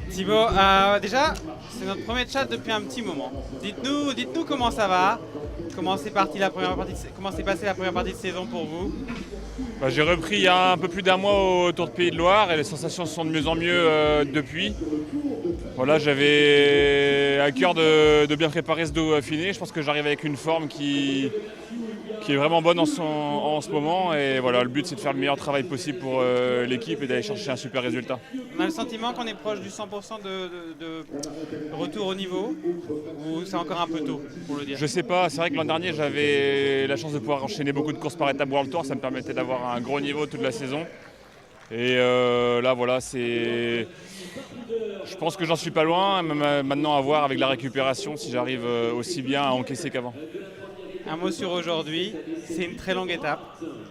Thibaut, déjà, c'est notre premier chat depuis un petit moment. Dites-nous comment ça va, comment s'est passée la première partie de saison pour vous. J'ai repris il y a un peu plus d'un mois au Tour de Pays de Loire et les sensations sont de mieux en mieux depuis. Voilà, j'avais à cœur de bien préparer ce Dauphiné. Je pense que j'arrive avec une forme qui est vraiment bonne en ce moment. Et voilà, le but c'est de faire le meilleur travail possible pour l'équipe et d'aller chercher un super résultat. On a le sentiment qu'on est proche du 100% de retour au niveau, ou c'est encore un peu tôt pour le dire? Je sais pas, c'est vrai que l'an dernier j'avais la chance de pouvoir enchaîner beaucoup de courses par étapes World Tour. Ça me permettait d'avoir un gros niveau toute la saison. Et là voilà, je pense que j'en suis pas loin. Maintenant à voir avec la récupération si j'arrive aussi bien à encaisser qu'avant. Un mot sur aujourd'hui, c'est une très longue étape,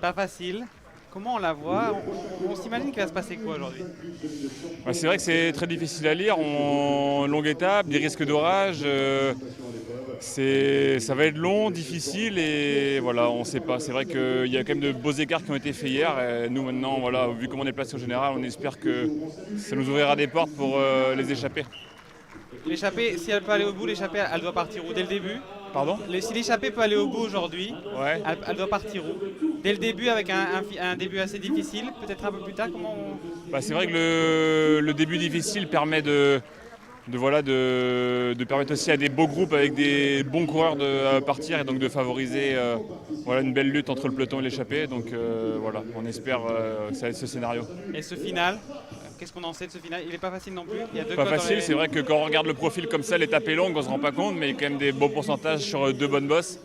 pas facile. Comment on la voit? On s'imagine qu'il va se passer quoi aujourd'hui? C'est vrai que c'est très difficile à lire. Longue étape, des risques d'orage. Ça va être long, difficile et voilà, on ne sait pas. C'est vrai qu'il y a quand même de beaux écarts qui ont été faits hier. Et nous maintenant, voilà, vu comment on est placé au général, on espère que ça nous ouvrira des portes pour les échapper. L'échappée, si elle peut aller au bout, l'échappée, elle doit partir où? Dès le début? Pardon? Si l'échappée peut aller au bout aujourd'hui, ouais. elle doit partir où? Dès le début, avec un début assez difficile, peut-être un peu plus tard, comment C'est vrai que le début difficile permet de permettre aussi à des beaux groupes avec des bons coureurs de partir et donc de favoriser une belle lutte entre le peloton et l'échappée. Donc voilà, on espère que ça va être ce scénario. Et ce final, qu'est-ce qu'on en sait de ce final? Il n'est pas facile non plus. Il y a deux pas facile, c'est vrai que quand on regarde le profil comme ça, l'étape est longue, on ne se rend pas compte, mais il y a quand même des beaux pourcentages sur deux bonnes bosses.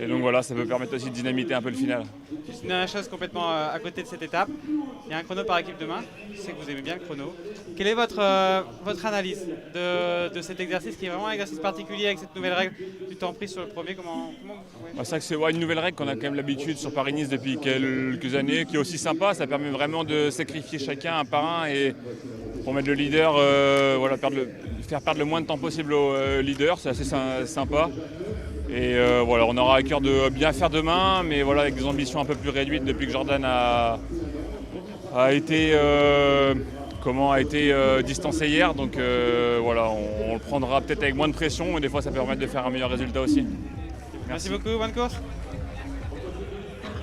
Et donc voilà, ça peut permettre aussi de dynamiter un peu le final. Juste une dernière chose complètement à côté de cette étape. Il y a un chrono par équipe demain. Je sais que vous aimez bien le chrono. Quelle est votre analyse de cet exercice qui est vraiment un exercice particulier avec cette nouvelle règle du temps pris sur le premier? C'est vrai que c'est une nouvelle règle qu'on a quand même l'habitude sur Paris-Nice depuis quelques années, qui est aussi sympa. Ça permet vraiment de sacrifier chacun un par un et pour mettre le leader, faire perdre le moins de temps possible au leader. C'est assez sympa. Et on aura à cœur de bien faire demain, mais voilà, avec des ambitions un peu plus réduites depuis que Jordan a été distancé hier. Donc on le prendra peut-être avec moins de pression et des fois ça peut permettre de faire un meilleur résultat aussi. Merci beaucoup, bonne course.